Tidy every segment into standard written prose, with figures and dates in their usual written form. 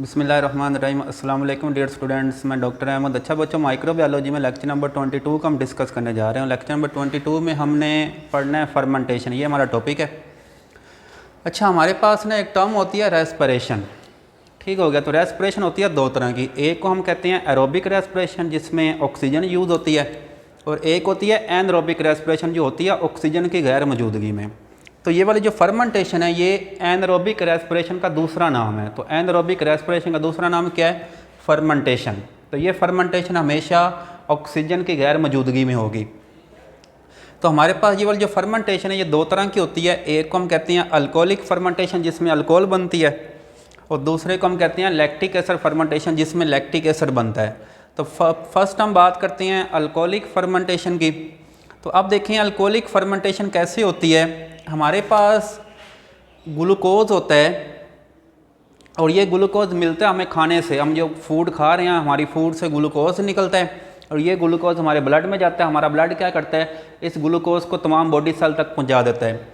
बिस्मिल्लाहिर्रहमानिर्रहीम। अस्सलाम वालेकुम डियर स्टूडेंट्स, मैं डॉक्टर अहमद। अच्छा बच्चों, माइक्रोबायोलॉजी में लेक्चर नंबर 22 को हम डिस्कस करने जा रहे हैं। लेक्चर नंबर 22 में हमने पढ़ना है फर्मेंटेशन, ये हमारा टॉपिक है। अच्छा, हमारे पास ना एक टर्म होती है रेस्पिरेशन। ठीक हो गया। तो रेस्पिरेशन होती है दो तरह की। एक को हम कहते हैं एरोबिक रेस्पिरेशन जिसमें ऑक्सीजन यूज़ होती है, और एक होती है एनरोबिक रेस्पिरेशन जो होती है ऑक्सीजन की गैर मौजूदगी में। तो ये वाली जो फर्मेंटेशन है ये एनरोबिक रेस्पिरेशन का दूसरा नाम है। तो एनरोबिक रेस्पिरेशन का दूसरा नाम क्या है? फर्मेंटेशन। तो ये फर्मेंटेशन हमेशा ऑक्सीजन की गैर मौजूदगी में होगी। तो हमारे पास ये वाली जो फर्मेंटेशन है ये दो तरह की होती है। एक को हम कहते हैं अल्कोहलिक फर्मेंटेशन जिसमें अल्कोहल बनती है, और दूसरे को हम कहते हैं लैक्टिक एसिड फर्मेंटेशन जिसमें लैक्टिक एसिड बनता है। तो फर्स्ट हम बात करते हैं अल्कोहलिक फर्मेंटेशन की। तो अब देखें अल्कोहलिक फर्मेंटेशन कैसे होती है। हमारे पास ग्लूकोज होता है, और ये ग्लूकोज मिलता है हमें खाने से। हम जो फूड खा रहे हैं हमारी फूड से ग्लूकोज निकलता है, और ये ग्लूकोज हमारे ब्लड में जाता है। हमारा ब्लड क्या करता है, इस ग्लूकोज को तमाम बॉडी सेल तक पहुंचा देता है।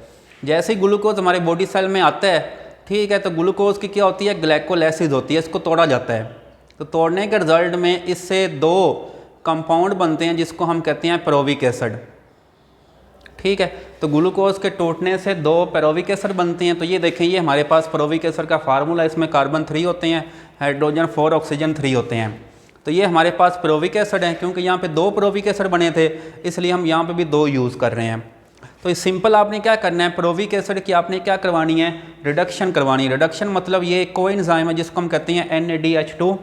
जैसे ही ग्लूकोज हमारे बॉडी सेल में आता है, ठीक है, तो ग्लूकोज की क्या होती है, ग्लाइकोलाइसिस होती है, इसको तोड़ा जाता है। तो तोड़ने के रिजल्ट में इससे दो कंपाउंड बनते हैं जिसको हम कहते हैं पेरोविक एसिड। ठीक है, तो ग्लूकोज के टूटने से दो पेरोविक एसिड बनते हैं। तो ये देखें, ये हमारे पास पेरोविक एसिड का फार्मूला, इसमें कार्बन 3 होते हैं, हाइड्रोजन 4, ऑक्सीजन 3 होते हैं। तो ये हमारे पास पेरोविक एसिड है। क्योंकि यहाँ पे दो पेरोविक एसिड बने थे इसलिए हम यहाँ पे भी दो यूज़ कर रहे हैं। तो इस सिंपल आपने क्या करना है, पेरोविक एसिड की आपने क्या करवानी है, रिडक्शन करवानी है। रिडक्शन मतलब ये कोएंजाइम है जिसको हम कहते हैं NADH2।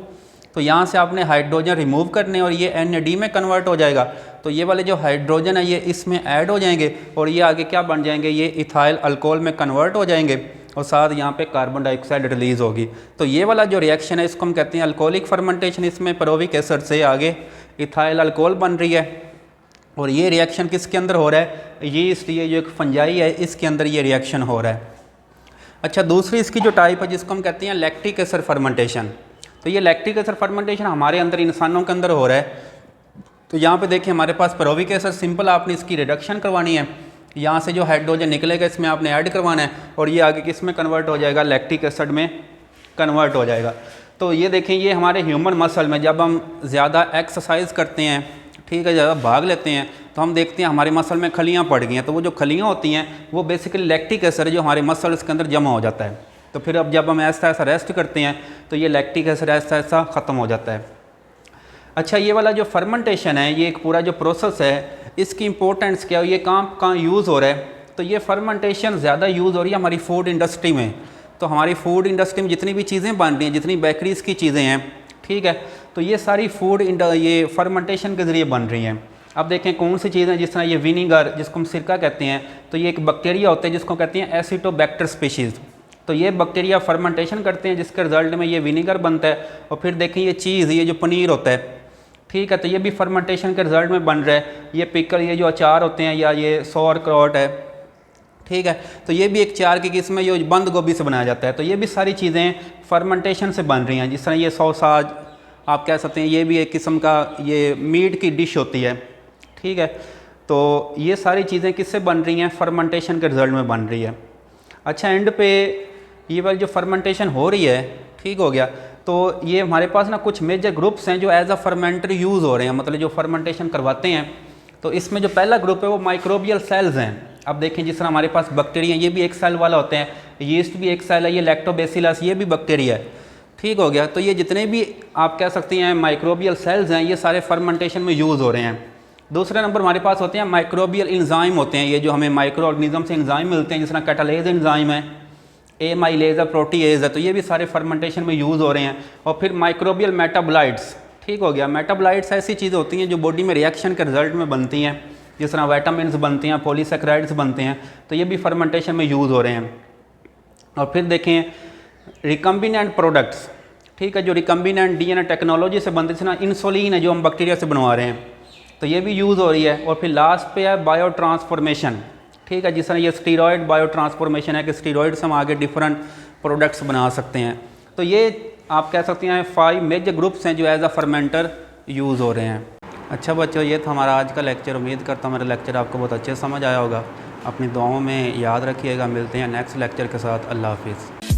तो यहाँ से आपने हाइड्रोजन रिमूव करने और ये NAD में कन्वर्ट हो जाएगा। तो ये वाले जो हाइड्रोजन है ये इसमें ऐड हो जाएंगे, और ये आगे क्या बन जाएंगे, ये इथाइल अल्कोहल में कन्वर्ट हो जाएंगे, और साथ यहाँ पे कार्बन डाइऑक्साइड रिलीज़ होगी। तो ये वाला जो रिएक्शन है इसको हम कहते हैं अल्कोहलिक फर्मेंटेशन। इसमें पेरोविक एसिड से आगे इथाइल अल्कोहल बन रही है, और ये रिएक्शन किसके अंदर हो रहा है, यीस्ट, ये जो एक फंजाई है इसके अंदर ये रिएक्शन हो रहा है। अच्छा, दूसरी इसकी जो टाइप है जिसको हम कहते हैं लैक्टिक एसिड फर्मेंटेशन। तो ये लैक्टिक एसिड फर्मेंटेशन हमारे अंदर, इंसानों के अंदर हो रहा है। तो यहाँ पे देखिए हमारे पास पेरोविक एसिड, सिंपल आपने इसकी रिडक्शन करवानी है। यहाँ से जो हाइड्रोजन निकलेगा इसमें आपने ऐड करवाना है, और ये आगे किस में कन्वर्ट हो जाएगा, लैक्टिक एसिड में कन्वर्ट हो जाएगा। तो ये देखें, ये हमारे ह्यूमन मसल में जब हम ज़्यादा एक्सरसाइज करते हैं, ठीक है, ज़्यादा भाग लेते हैं, तो हम देखते हैं हमारे मसल में खलियाँ पड़ गई हैं। तो वो जो खलियाँ होती हैं वो बेसिकली लैक्टिक एसिड जो हमारे मसल के अंदर जमा हो जाता है। तो फिर अब जब हम ऐसा ऐसा रेस्ट करते हैं तो ये लैक्टिक एसिड ऐसा ऐसा ख़त्म हो जाता है। अच्छा, ये वाला जो फर्मेंटेशन है ये एक पूरा जो प्रोसेस है इसकी इंपॉर्टेंस क्या है, ये कहाँ कहाँ यूज़ हो रहा है। तो ये फर्मेंटेशन ज़्यादा यूज़ हो रही है हमारी फूड इंडस्ट्री में। तो हमारी फूड इंडस्ट्री में जितनी भी चीज़ें बन रही हैं, जितनी बेकरीज़ की चीज़ें हैं, ठीक है, तो ये सारी फूड ये फर्मेंटेशन के ज़रिए बन रही हैं। अब देखें कौन सी चीज़ें, जिस तरह ये विनीगर जिसको हम सिरका कहते हैं, तो ये एक बैक्टीरिया होता है जिसको कहते हैं एसिटोबैक्टर स्पीशीज़। तो ये बैक्टीरिया फर्मेंटेशन करते हैं जिसके रिजल्ट में ये विनीगर बनता है। और फिर देखें ये चीज़, ये जो पनीर होता है, ठीक है, तो ये भी फर्मेंटेशन के रिजल्ट में बन रहा है। ये पिकल, ये जो अचार होते हैं, या ये सौर क्राउट है, ठीक है, तो ये भी एक चार की किस्म है, ये बंद गोभी से बनाया जाता है। तो ये भी सारी चीज़ें फर्मेंटेशन से बन रही हैं। जिस तरह ये सॉसाज आप कह सकते हैं, ये भी एक किस्म का ये मीट की डिश होती है, ठीक है। तो ये सारी चीज़ें किससे बन रही हैं, फर्मेंटेशन के रिजल्ट में बन रही है। अच्छा, एंड पे ये वाली जो फर्मेंटेशन हो रही है, ठीक हो गया, तो ये हमारे पास ना कुछ मेजर ग्रुप्स हैं जो एज अ फर्मेंटर यूज़ हो रहे हैं, मतलब जो फर्मेंटेशन करवाते हैं। तो इसमें जो पहला ग्रुप है वो माइक्रोबियल सेल्स हैं। अब देखें जिस तरह हमारे पास बैक्टीरिया, ये भी एक सेल वाला होते हैं, यीस्ट भी एक सेल है, ये लैक्टोबैसिलस ये भी बैक्टीरिया है, ठीक हो गया। तो ये जितने भी आप कह सकते हैं माइक्रोबियल सेल्स हैं ये सारे फर्मेंटेशन में यूज़ हो रहे हैं। दूसरे नंबर हमारे पास होते हैं माइक्रोबियल एंजाइम होते हैं, ये जो हमें माइक्रो ऑर्गेनिज्म से एंजाइम मिलते हैं, जिस तरह कैटालेज एंजाइम है, एमाइलेज है, प्रोटीएज है, तो ये भी सारे फर्मेंटेशन में यूज़ हो रहे हैं। और फिर माइक्रोबियल मेटाबोलाइट्स, ठीक हो गया। मेटाबोलाइट्स ऐसी चीज़ें होती हैं जो बॉडी में रिएक्शन के रिजल्ट में बनती हैं, जिस तरह विटामिन्स बनते हैं, पॉलीसैकेराइड्स बनते हैं, तो ये भी फर्मेंटेशन में यूज़ हो रहे हैं। और फिर देखें रिकम्बिनेंट प्रोडक्ट्स, ठीक है, जो रिकम्बिनेंट DNA टेक्नोलॉजी से बनते हैं, इंसुलिन है जो हम बैक्टीरिया से बनवा रहे हैं, तो ये भी यूज़ हो रही है। और फिर लास्ट पे है बायो ट्रांसफॉर्मेशन, ठीक है, जिस तरह ये स्टीरॉयड बायो ट्रांसफॉर्मेशन है कि स्टीरॉयड से हम आगे डिफरेंट प्रोडक्ट्स बना सकते हैं। तो ये आप कह सकते हैं 5 मेजर ग्रुप्स हैं जो एज अ फर्मेंटर यूज़ हो रहे हैं। अच्छा बच्चों, ये था हमारा आज का लेक्चर। उम्मीद करता हूँ मेरा लेक्चर आपको बहुत अच्छे समझ आया होगा। अपनी दुआओं में याद रखिएगा। मिलते हैं नेक्स्ट लेक्चर के साथ। अल्लाह हाफिज़।